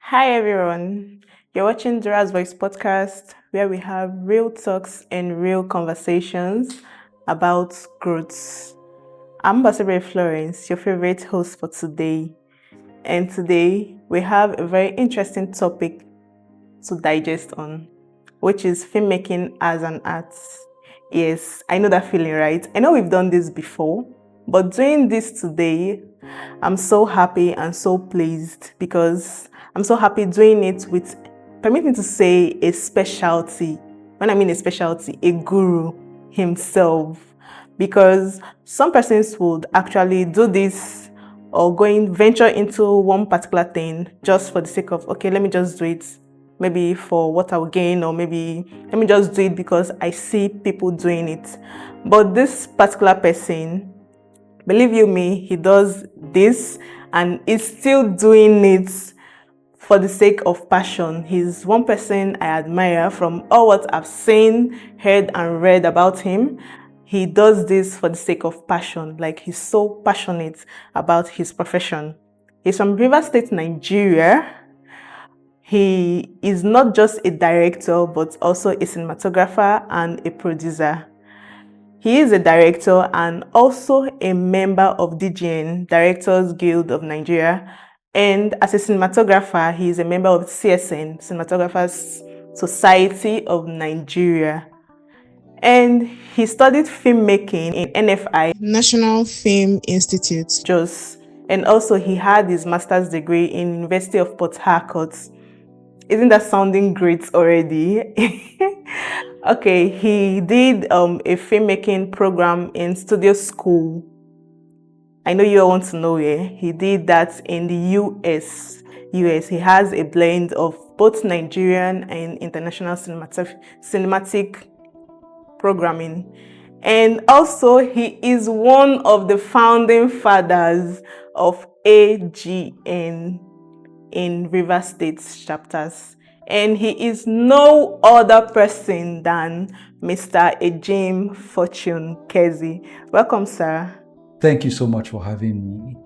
Hi everyone, you're watching DURA'S Voice podcast where we have real talks and real conversations about growth. I'm Basibere Florence, your favorite host for today. And today we have a very interesting topic to digest on, which is filmmaking as an art. Yes, I know that feeling, right? I know we've done this before, but doing this today, I'm so happy and so pleased because I'm so happy doing it with, permit me to say, a specialty. When I mean a specialty, a guru himself. Because some persons would actually do this or venture into one particular thing just for the sake of, okay, let me just do it. Maybe for what I'll gain, or maybe let me just do it because I see people doing it. But this particular person, believe you me, he does this and is still doing it for the sake of passion. He's one person I admire from all what I've seen, heard, and read about him. He does this for the sake of passion. Like, he's so passionate about his profession. He's from Rivers State, Nigeria. He is not just a director, but also a cinematographer and a producer. He is a director and also a member of DGN, Directors Guild of Nigeria. And as a cinematographer, he is a member of CSN, Cinematographers Society of Nigeria. And he studied filmmaking in NFI, National Film Institute, Jos. And also he had his master's degree in University of Port Harcourt. Isn't that sounding great already? Okay, he did a filmmaking program in studio school. I know you all want to know where. He did that in the US. He has a blend of both Nigerian and international cinematic programming. And also, he is one of the founding fathers of AGN in River State chapters. And he is no other person than Mr. Ejim Fortune Kezi. Welcome, sir. Thank you so much for having me.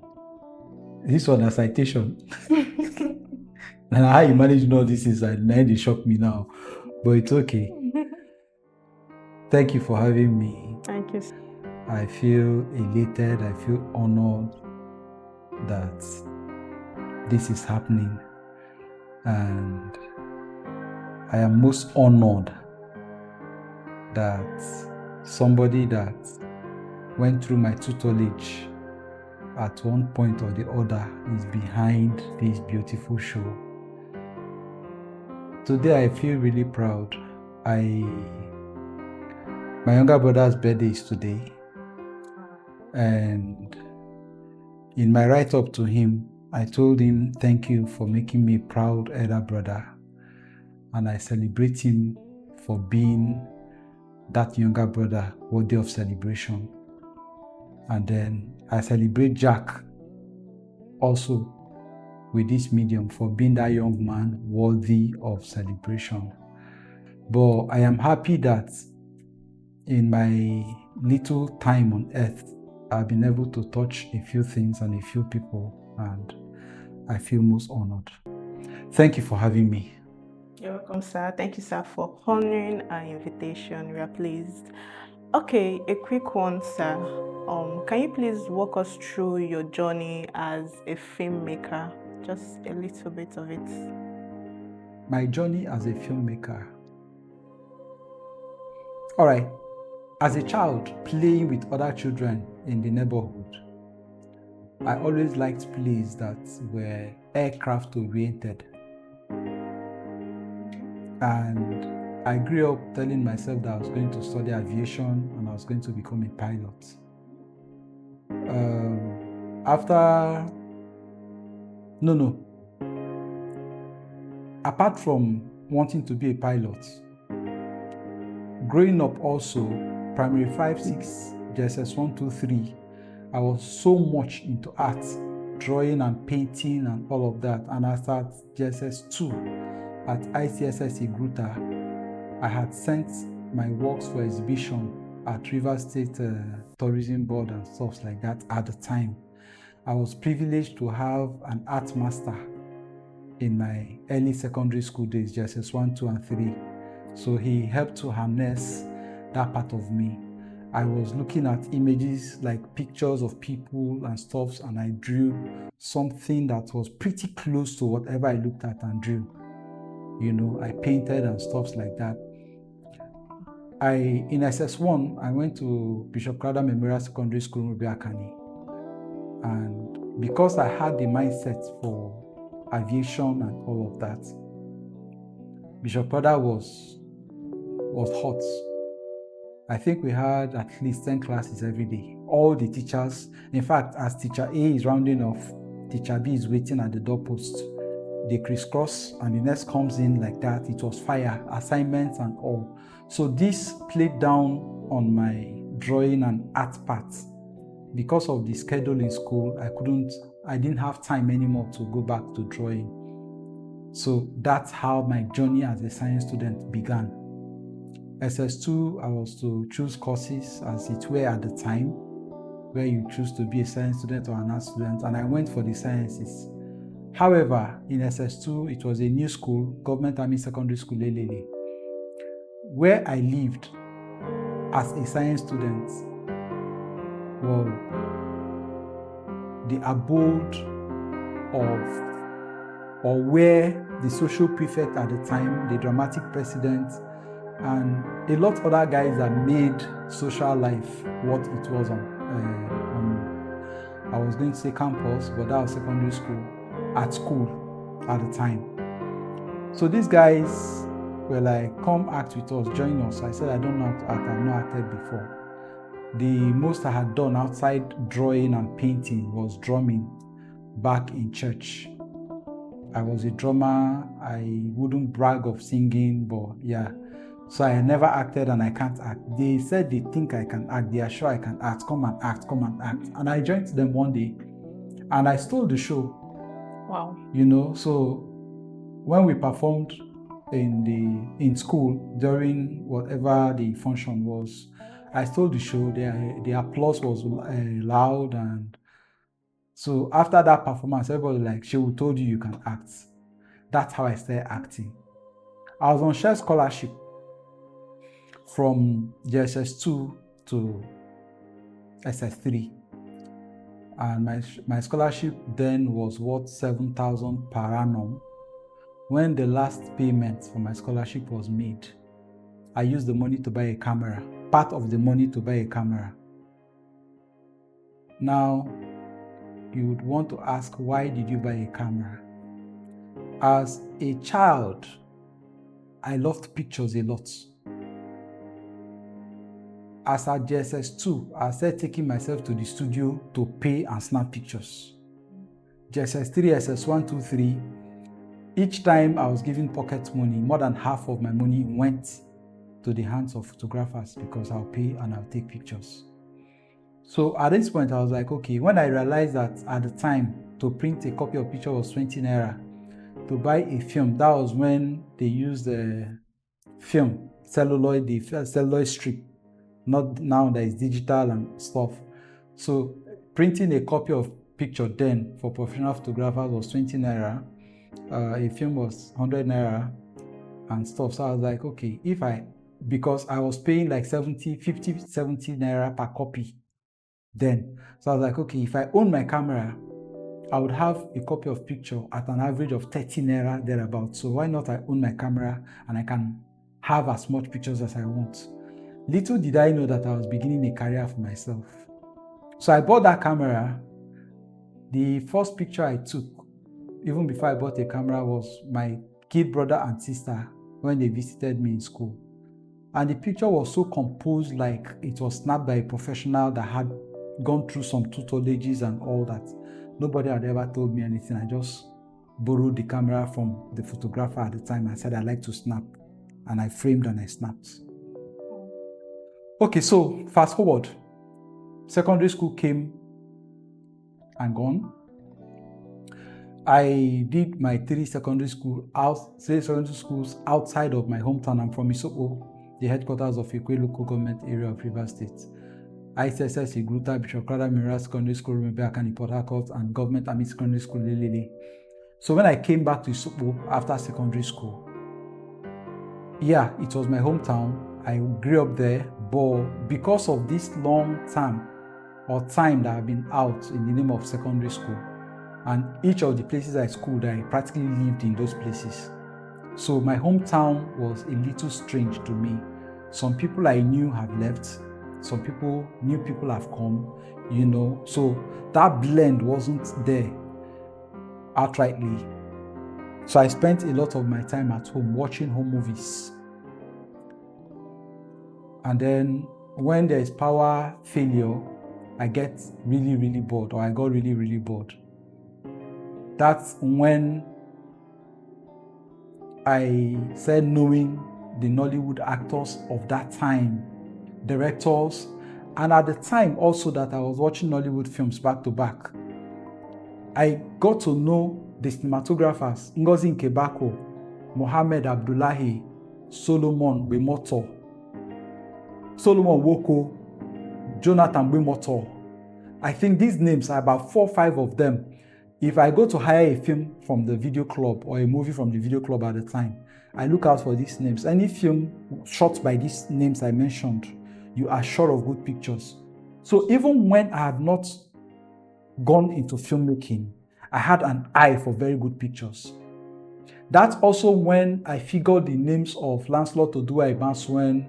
This one a citation. And how you manage to know this is it shocked me now. But it's okay. Thank you for having me. Thank you. I feel elated, I feel honored that this is happening. And I am most honored that somebody that went through my tutelage at one point or the other is behind this beautiful show. Today I feel really proud. My younger brother's birthday is today, and in my write-up to him, I told him thank you for making me a proud elder brother, and I celebrate him for being that younger brother worthy of celebration. And then I celebrate Jack also with this medium for being that young man worthy of celebration. But I am happy that in my little time on earth, I've been able to touch a few things and a few people, and I feel most honored. Thank you for having me. You're welcome, sir. Thank you, sir, for honoring our invitation. We are pleased. Okay, a quick one, sir. Can you please walk us through your journey as a filmmaker? Just a little bit of it. My journey as a filmmaker. All right. As a child, playing with other children in the neighborhood, I always liked plays that were aircraft oriented. And I grew up telling myself that I was going to study aviation and I was going to become a pilot. Apart from wanting to be a pilot, growing up also, primary 5, 6, JSS 1, 2, 3, I was so much into art, drawing and painting and all of that. And after JSS 2 at ICSS Igruta, I had sent my works for exhibition at Rivers State Tourism Board and stuff like that at the time. I was privileged to have an art master in my early secondary school days, JSS 1, 2, and 3. So he helped to harness that part of me. I was looking at images like pictures of people and stuff, and I drew something that was pretty close to whatever I looked at and drew. I painted and stuff like that. In SS1, I went to Bishop Crowder Memorial Secondary School, Rubiakani. And because I had the mindset for aviation and all of that, Bishop Crowder was hot. I think we had at least 10 classes every day. All the teachers, in fact, as teacher A is rounding off, teacher B is waiting at the doorpost. They crisscross and the next comes in like that. It was fire, assignments and all. So this played down on my drawing and art part. Because of the schedule in school, I didn't have time anymore to go back to drawing. So that's how my journey as a science student began. SS2, I was to choose courses as it were at the time, where you choose to be a science student or an art student, and I went for the sciences. However, in SS2, it was a new school, Government Army Secondary School, Lelele, where I lived as a science student. Well, the abode or where the social prefect at the time, the dramatic president, and a lot of other guys that made social life what it was on I was going to say campus, but that was secondary school, at school at the time. So these guys were like, come act with us, join us. I said, I don't know how to act, I've not acted before. The most I had done outside drawing and painting was drumming back in church. I was a drummer. I wouldn't brag of singing, but yeah. So I never acted and I can't act. They said they think I can act. They are sure I can act. Come and act, come and act. And I joined them one day and I stole the show. Wow. So when we performed in school during whatever the function was, I stole the show. The applause was loud, and so after that performance, everybody was like, "She told you can act." That's how I started acting. I was on share scholarship from JSS2 to SS3, and my scholarship then was worth 7,000 per annum. When the last payment for my scholarship was made, I used the money to buy a camera. Part of the money to buy a camera. Now, you would want to ask, why did you buy a camera? As a child, I loved pictures a lot. As at JSS2, I started taking myself to the studio to pay and snap pictures. JSS3, SS1, 2, 3, each time I was given pocket money, more than half of my money went to the hands of photographers because I'll pay and I'll take pictures. So at this point, I was like, okay, when I realized that at the time, to print a copy of picture was 20 naira, to buy a film, that was when they used the film, celluloid, the celluloid strip, not now that is digital and stuff. So printing a copy of picture then for professional photographers was 20 naira, a film was 100 naira and stuff. So I was like, okay, because I was paying like 50, 70 naira per copy then. So I was like, okay, if I own my camera, I would have a copy of picture at an average of 30 naira thereabouts. So why not I own my camera and I can have as much pictures as I want? Little did I know that I was beginning a career for myself. So I bought that camera. The first picture I took, even before I bought a camera, was my kid brother and sister when they visited me in school. And the picture was so composed, like it was snapped by a professional that had gone through some tutelages and all that. Nobody had ever told me anything. I just borrowed the camera from the photographer at the time. I said I like to snap, and I framed and I snapped. Okay, so fast forward. Secondary school came and gone. I did my three secondary schools outside of my hometown. I'm from Isoko, the headquarters of Ikwe local government area of Rivers State. ISSS Igluta, Bishop Crowder Memorial Secondary School, Rubiakani, Port Harcourt, and Government Army Secondary School, Lelele. So when I came back to Isokpo after secondary school, yeah, it was my hometown. I grew up there, but because of this long time that I've been out in the name of secondary school, and each of the places I schooled, I practically lived in those places. So my hometown was a little strange to me. Some people I knew have left. Some new people have come, So that blend wasn't there outrightly. So I spent a lot of my time at home watching home movies. And then when there is power failure, I get really, really bored, or I got really, really bored. That's when I started knowing the Nollywood actors of that time, directors, and at the time also that I was watching Nollywood films back to back, I got to know the cinematographers, Ngozi Nkebako, Mohammed Abdullahi, Solomon Bemoto, Solomon Woko, Jonathan Bemoto. I think these names are about 4 or 5 of them. If I go to hire a film from the video club or a movie from the video club at the time, I look out for these names. Any film shot by these names I mentioned, you are sure of good pictures. So even when I had not gone into filmmaking, I had an eye for very good pictures. That's also when I figured the names of Lancelot Odua Ibanswen,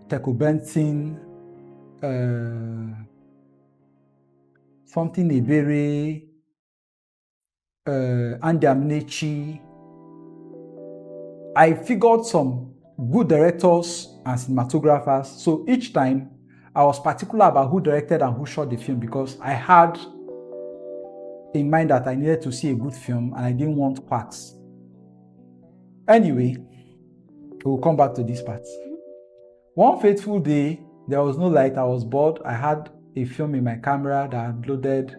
Teko Benson, something Ebere, Andy Amnechi. I figured some good directors and cinematographers. So each time I was particular about who directed and who shot the film, because I had in mind that I needed to see a good film and I didn't want quacks. Anyway, we'll come back to this part. One fateful day, there was no light, I was bored. I had a film in my camera that I had loaded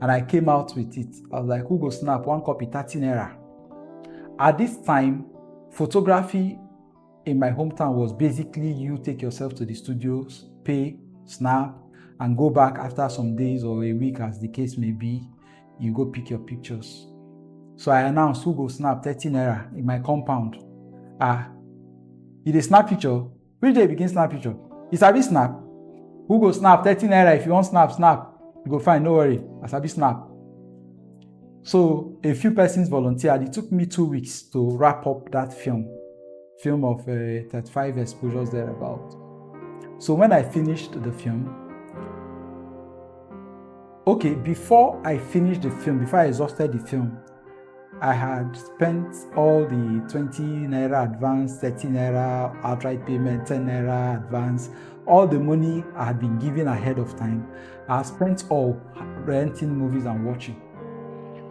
and I came out with it. I was like, who go snap? One copy, 13 naira. At this time, photography in my hometown was basically you take yourself to the studios, pay, snap, and go back after some days or a week, as the case may be, you go pick your pictures. So I announced, who go snap 13 naira in my compound. You dey snap picture? Which day begin snap picture? You sabi snap? Who go snap 13 naira? If you want snap, snap. You go fine, no worry. I sabi snap. So a few persons volunteered. It took me 2 weeks to wrap up that film of 35 exposures thereabout. So when I finished the film, before I finished the film, before I exhausted the film, I had spent all the 20 naira advance, 30 naira outright payment, 10 naira advance, all the money I had been given ahead of time. I had spent all renting movies and watching.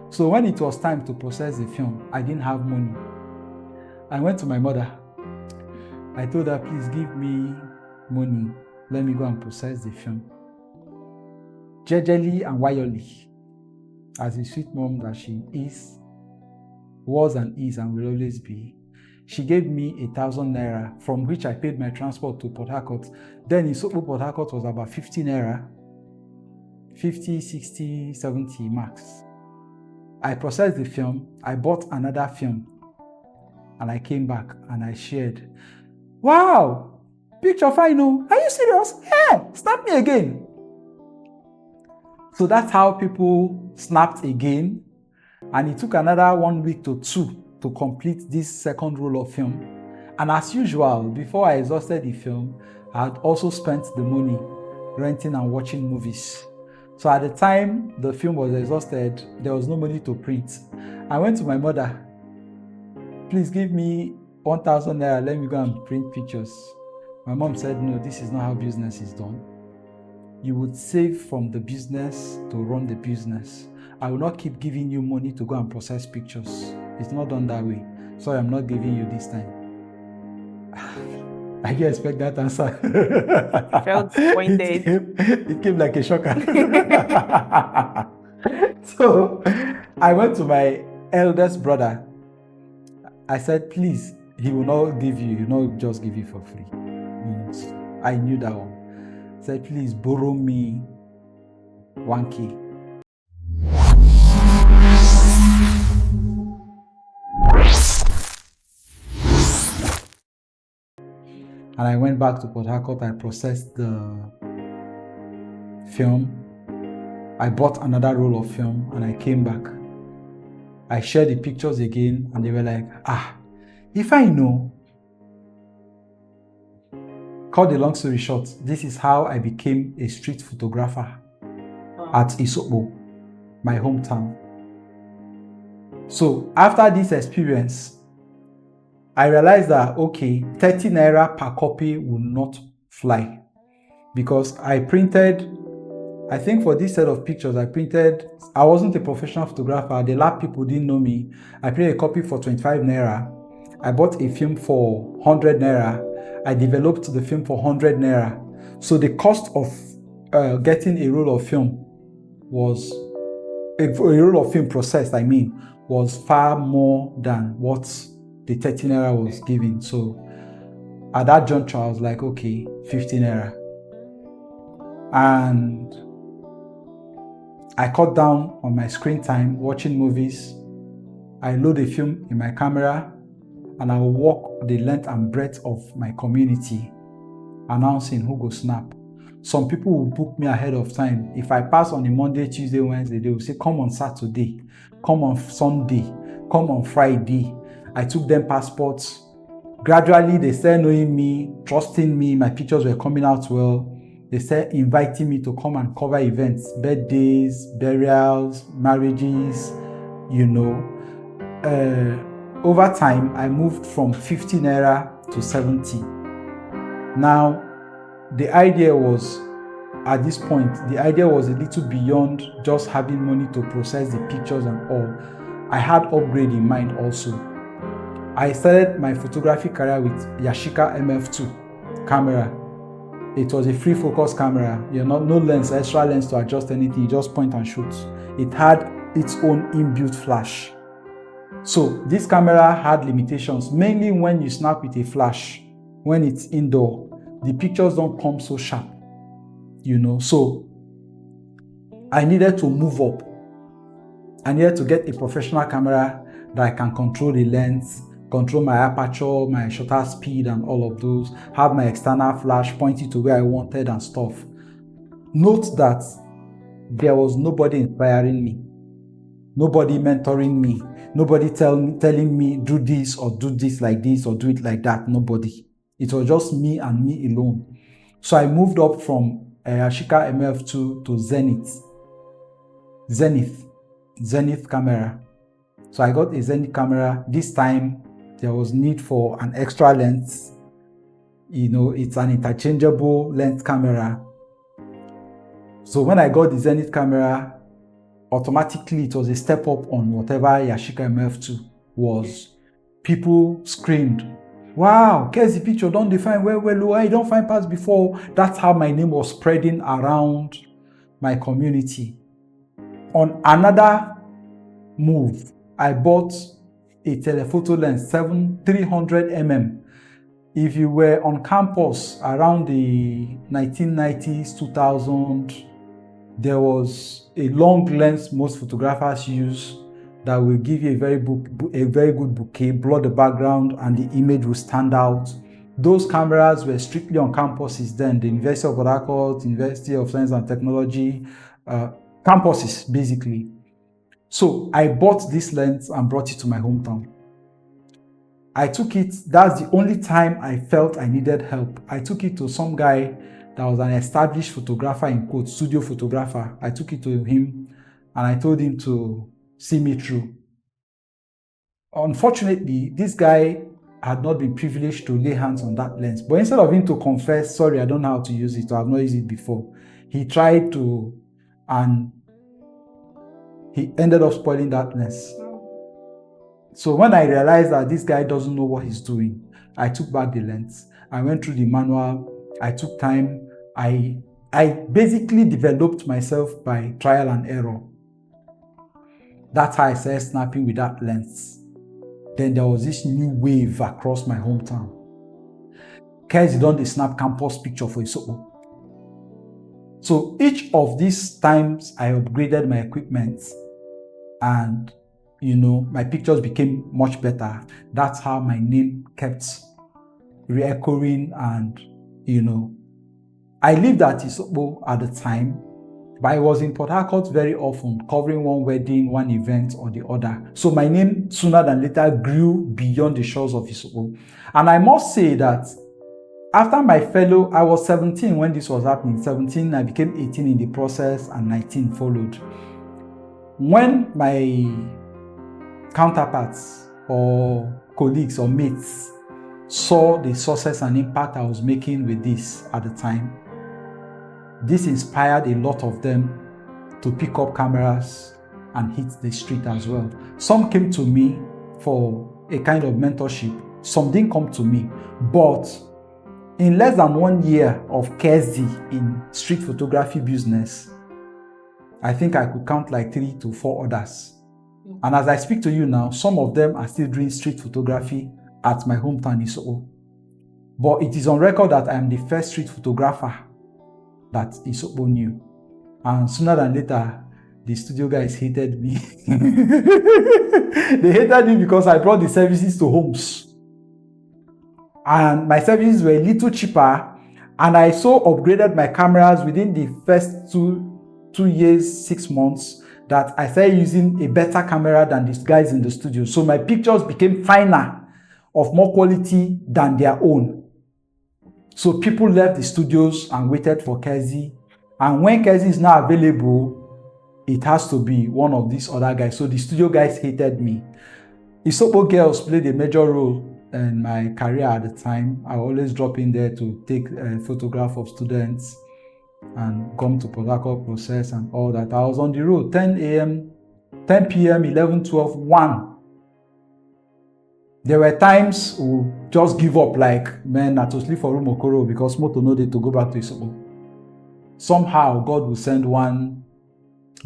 So when it was time to process the film, I didn't have money. I went to my mother. I told her, please give me money. Let me go and process the film. Jejely and wildly, as a sweet mom that she was and is and will always be, she gave me 1,000 naira, from which I paid my transport to Port Harcourt. Then in Isokpo, Port Harcourt was about 50 naira, 50, 60, 70 max. I processed the film, I bought another film, and I came back and I shared. Wow, picture fine, oh. Are you serious? Hey, snap me again. So that's how people snapped again. And it took another 1 week to 2 to complete this second roll of film. And as usual, before I exhausted the film, I had also spent the money renting and watching movies. So at the time the film was exhausted, there was no money to print. I went to my mother, please give me 1,000 naira, let me go and print pictures. My mom said, no, this is not how business is done. You would save from the business to run the business. I will not keep giving you money to go and process pictures. It's not done that way. Sorry, I'm not giving you this time. I didn't expect that answer. Felt disappointed. It came like a shocker. So I went to my eldest brother. I said, please, he will not give you, he will not just give you for free. I knew that one. I said, please borrow me 1K. And I went back to Port Harcourt. I processed the film. I bought another roll of film and I came back. I shared the pictures again and they were like, if I know. Cut the long story short, this is how I became a street photographer at Isopo, my hometown. So after this experience, I realized that, okay, 30 naira per copy will not fly, because I printed, I think for this set of pictures, I wasn't a professional photographer. The lab people didn't know me. I printed a copy for 25 naira. I bought a film for 100 naira. I developed the film for 100 naira. So the cost of getting a roll of film was, a roll of film processed, was far more than what the 30 naira was giving. So at that juncture, I was like, okay, 50 naira. And I cut down on my screen time watching movies. I load a film in my camera and I will walk the length and breadth of my community announcing who go snap. Some people will book me ahead of time. If I pass on a Monday, Tuesday, Wednesday, they will say, come on Saturday, come on Sunday, come on Friday. I took them passports. Gradually, they started knowing me, trusting me. My pictures were coming out well. They started inviting me to come and cover events, birthdays, burials, marriages, Over time, I moved from 50 naira to 70. Now, the idea was, at this point, the idea was a little beyond just having money to process the pictures and all. I had upgrade in mind also. I started my photography career with Yashica MF2 camera. It was a free focus camera. No lens, extra lens to adjust anything. You just point and shoot. It had its own inbuilt flash. So this camera had limitations, mainly when you snap with a flash. When it's indoor, the pictures don't come so sharp, So I needed to move up. I needed to get a professional camera that I can control the lens, control my aperture, my shutter speed and all of those, have my external flash pointing to where I wanted and stuff. Note that there was nobody inspiring me, nobody mentoring me, nobody telling me do this or do this like this or do it like that. Nobody. It was just me and me alone. So I moved up from Yashica MF2 to Zenith camera. So I got a Zenith camera. This time there was need for an extra lens. It's an interchangeable lens camera. So when I got the Zenith camera, automatically it was a step up on whatever Yashica MF2 was. People screamed, wow, here's the picture, don't define well, I don't find parts before. That's how my name was spreading around my community. On another move, I bought a telephoto lens, 300mm. If you were on campus around the 1990s, 2000, there was a long lens most photographers use that will give you a very good bouquet, blur the background, and the image will stand out. Those cameras were strictly on campuses then, the University of Port Harcourt, University of Science and Technology, campuses basically. So I bought this lens and brought it to my hometown. I took it, that's the only time I felt I needed help. I took it to some guy that was an established photographer, in quotes, studio photographer. I took it to him and I told him to see me through. Unfortunately, this guy had not been privileged to lay hands on that lens. But instead of him to confess, sorry, I don't know how to use it, or I've not used it before, he tried to, and he ended up spoiling that lens. So when I realized that this guy doesn't know what he's doing, I took back the lens. I went through the manual. I took time. I basically developed myself by trial and error. That's how I started snapping with that lens. Then there was this new wave across my hometown. Guys, you don't snap campus picture for Isopo. So each of these times I upgraded my equipment and my pictures became much better. That's how my name kept re-echoing, and I lived at Isopo at the time, but I was in Port Harcourt very often, covering one wedding, one event or the other. So my name sooner than later grew beyond the shores of Isopo. And I must say that after my fellow, I was 17 when this was happening. 17, I became 18 in the process, and 19 followed. When my counterparts or colleagues or mates saw the success and impact I was making with this at the time, this inspired a lot of them to pick up cameras and hit the street as well. Some came to me for a kind of mentorship. Some didn't come to me. But in less than 1 year of Kezi in street photography business, I think I could count like 3 to 4 others. And as I speak to you now, some of them are still doing street photography at my hometown, Isopo. But it is on record that I am the first street photographer that Isopo knew. And sooner than later, the studio guys hated me. They hated me because I brought the services to homes. And my services were a little cheaper. And I so upgraded my cameras within the first two years, 6 months, that I started using a better camera than these guys in the studio. So my pictures became finer, of more quality than their own. So people left the studios and waited for Kezi. And when Kezi is now available, it has to be one of these other guys. So the studio guys hated me. Isopo girls played a major role in my career at the time. I always drop in there to take a photograph of students and come to Port Harcourt process and all that. I was on the road 10 a.m., 10 p.m., 11, 12, 1. There were times we would just give up, like, man, I to sleep for room Okoro because moto no day to go back to Isopo. Somehow God will send one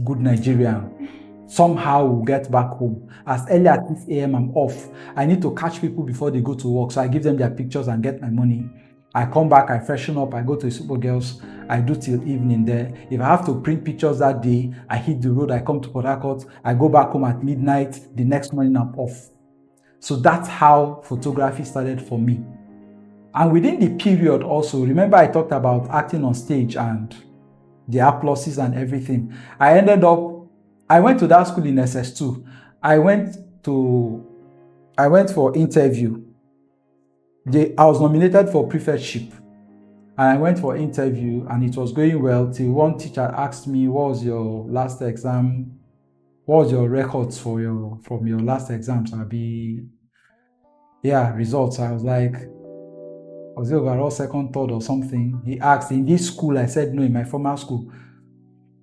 good Nigerian. Somehow we'll get back home. As early as 6 a.m. I'm off. I need to catch people before they go to work. So I give them their pictures and get my money. I come back, I freshen up, I go to Isopo girls. I do till evening there. If I have to print pictures that day, I hit the road, I come to Port Harcourt, I go back home at midnight. The next morning I'm off. So that's how photography started for me. And within the period also, remember I talked about acting on stage and the applauses and everything. I went to that school in SS2. I went for interview. I was nominated for prefectship. And I went for interview and it was going well till one teacher asked me, what was your last exam? What was your records from your last exams? Results. I was like, was it overall second, third or something? He asked, in this school? I said, no, in my former school.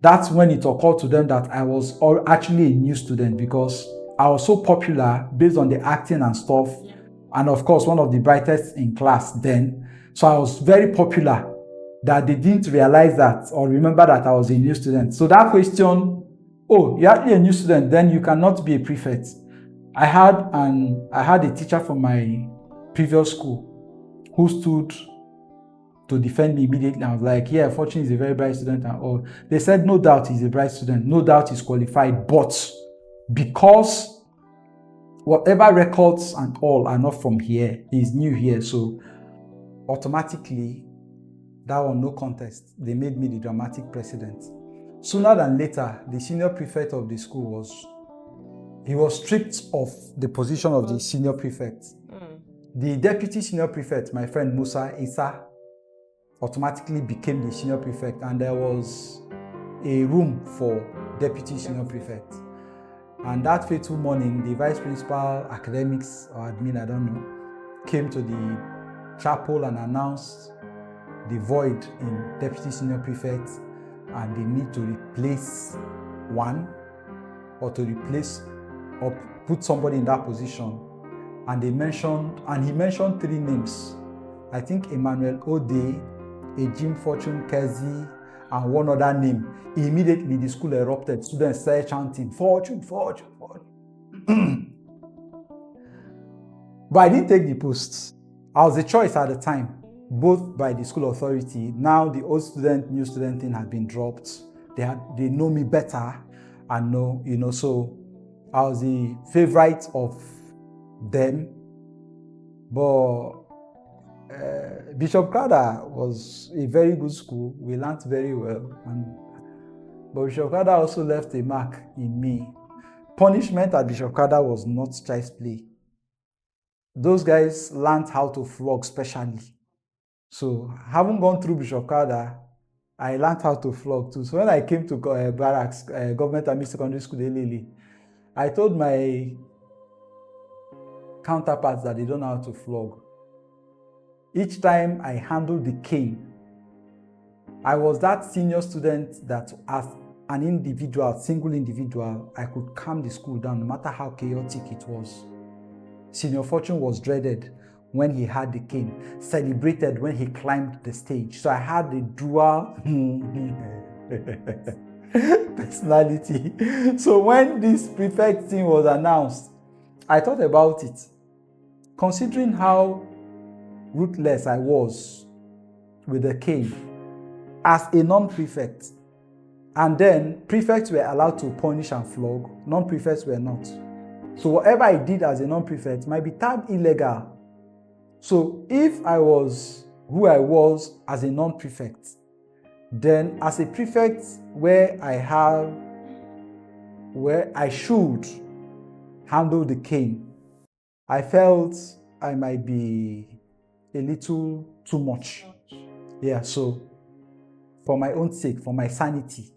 That's when it occurred to them that I was actually a new student because I was so popular based on the acting and stuff. And of course, one of the brightest in class then. So I was very popular that they didn't realize that or remember that I was a new student. So that question, oh, you're actually a new student, then you cannot be a prefect. I had a teacher from my previous school who stood to defend me immediately. I was like, yeah, Fortune is a very bright student and all. They said, no doubt he's a bright student, no doubt he's qualified, but because whatever records and all are not from here, he's new here, so automatically, that one, no contest. They made me the dramatic president. Sooner than later, the senior prefect of the school was stripped of the position of the senior prefect. The deputy senior prefect, my friend Musa Isa, automatically became the senior prefect, and there was a room for deputy senior prefect. And that fateful morning, the vice principal, academics or admin, I don't know, came to the chapel and announced the void in deputy senior prefect, and they need to replace one or to replace or put somebody in that position. And he mentioned 3 names. I think Emmanuel Ode, a Jim Fortune Kezi, and one other name. Immediately the school erupted. Students started chanting, Fortune, Fortune, Fortune. But I didn't take the post. I was a choice at the time, both by the school authority. Now the old student, new student thing had been dropped. They know me better and know, so I was the favorite of them. But Bishop Crowder was a very good school. We learned very well. But Bishop Crowder also left a mark in me. Punishment at Bishop Crowder was not child's play. Those guys learned how to flog specially. So having gone through Bishop Crowder, I learned how to flog too. So when I came to Barracks, Government Army Secondary School, Elili, I told my counterparts that they don't know how to flog. Each time I handled the cane, I was that senior student that as an individual, single individual, I could calm the school down no matter how chaotic it was. Senior Fortune was dreaded when he had the cane, celebrated when he climbed the stage. So I had the dual personality. So when this prefect thing was announced, I thought about it. Considering how ruthless I was with the cane as a non-prefect, and then prefects were allowed to punish and flog, non-prefects were not. So whatever I did as a non-prefect might be tagged illegal. So if I was who I was as a non-prefect, then as a prefect where I should handle the cane, I felt I might be a little too much. Yeah, so for my own sake, for my sanity,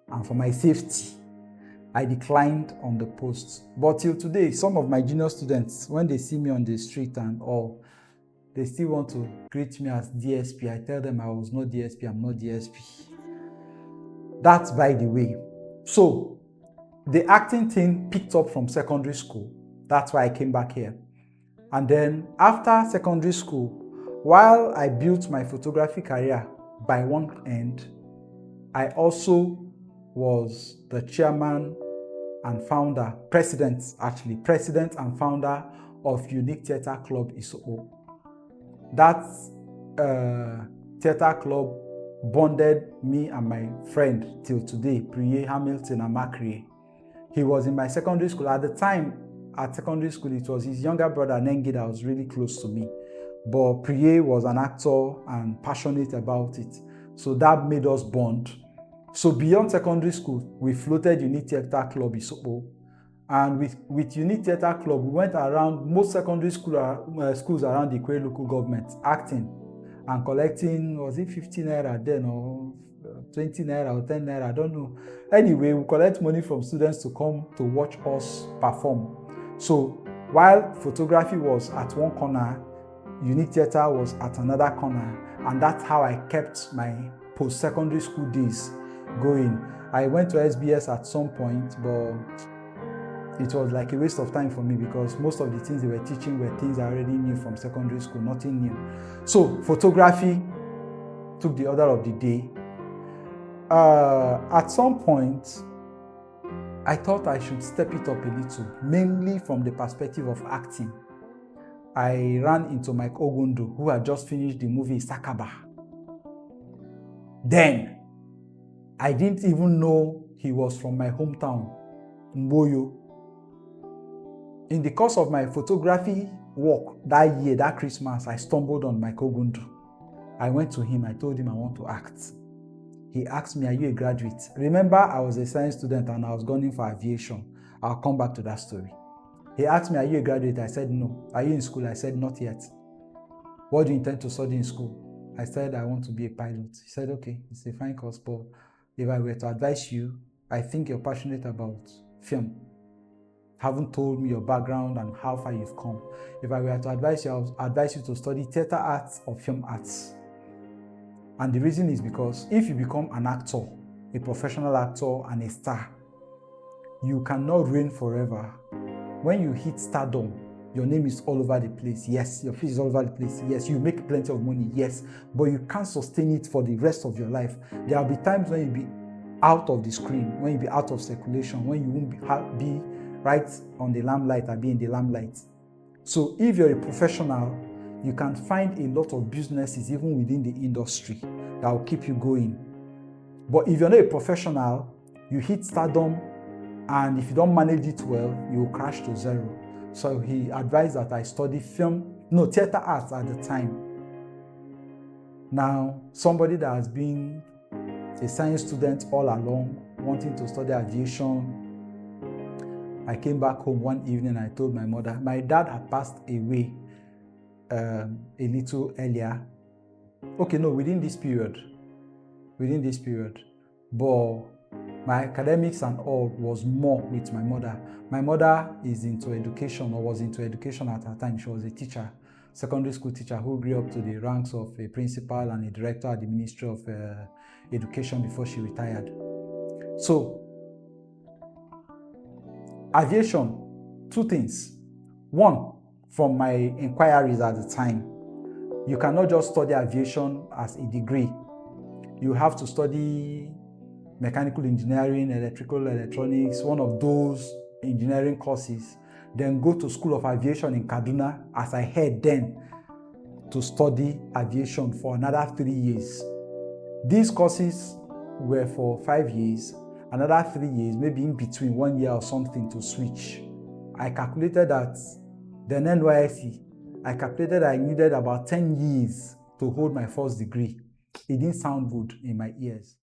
and for my safety, I declined on the post. But till today, some of my junior students, when they see me on the street and all, they still want to greet me as DSP. I tell them I was not DSP, I'm not DSP. That's by the way. So, the acting thing picked up from secondary school. That's why I came back here. And then after secondary school, while I built my photography career by one end, I also was the chairman and founder, president and founder of Unique Theatre Club Isopo. That theatre club bonded me and my friend till today, Priye Hamilton Amakrie. He was in my secondary school. At the time, at secondary school, it was his younger brother, Nengi, that was really close to me. But Priye was an actor and passionate about it. So that made us bond. So beyond secondary school, we floated Unique Theatre Club Isopo. And with Unique Theatre Club, we went around most secondary schools around the Ikwe local government, acting and collecting, was it 50 naira then or 20 naira or 10 naira, I don't know. Anyway, we collect money from students to come to watch us perform. So while photography was at one corner, Unique Theatre was at another corner, and that's how I kept my post-secondary school days going. I went to SBS at some point, but it was like a waste of time for me because most of the things they were teaching were things I already knew from secondary school, nothing new. So photography took the order of the day. At some point, I thought I should step it up a little, mainly from the perspective of acting. I ran into Mike Ogundu, who had just finished the movie Sakaba. Then, I didn't even know he was from my hometown, Mboyo. In the course of my photography work that year, that Christmas, I stumbled on Mike Ogundu. I went to him, I told him I want to act. He asked me, are you a graduate? Remember, I was a science student and I was going for aviation. I'll come back to that story. He asked me, are you a graduate? I said, no. Are you in school? I said, not yet. What do you intend to study in school? I said, I want to be a pilot. He said, okay, it's a fine course, but if I were to advise you, I think you're passionate about film. Haven't told me your background and how far you've come. If I were to advise you, I would advise you to study theater arts or film arts. And the reason is because if you become an actor, a professional actor and a star, you cannot reign forever. When you hit stardom, your name is all over the place. Yes, your face is all over the place. Yes, you make plenty of money. Yes, but you can't sustain it for the rest of your life. There will be times when you'll be out of the screen, when you'll be out of circulation, when you won't be right on the limelight or be in the limelight. So if you're a professional, you can find a lot of businesses even within the industry that will keep you going. But if you're not a professional, you hit stardom, and if you don't manage it well, you will crash to zero. So he advised that I study theater arts at the time. Now, somebody that has been a science student all along, wanting to study aviation, I came back home one evening and I told my mother, my dad had passed away a little earlier. Okay, no, within this period. But my academics and all was more with my mother. My mother is into education, or was into education at her time. She was a teacher, secondary school teacher, who grew up to the ranks of a principal and a director at the Ministry of Education before she retired. So, aviation, two things. One, from my inquiries at the time, you cannot just study aviation as a degree. You have to study mechanical engineering, electrical, electronics, one of those engineering courses, then go to School of Aviation in Kaduna, as I heard then, to study aviation for another 3 years. These courses were for 5 years, another 3 years, maybe in between 1 year or something to switch. I calculated that, then NYSC, I calculated I needed about 10 years to hold my first degree. It didn't sound good in my ears.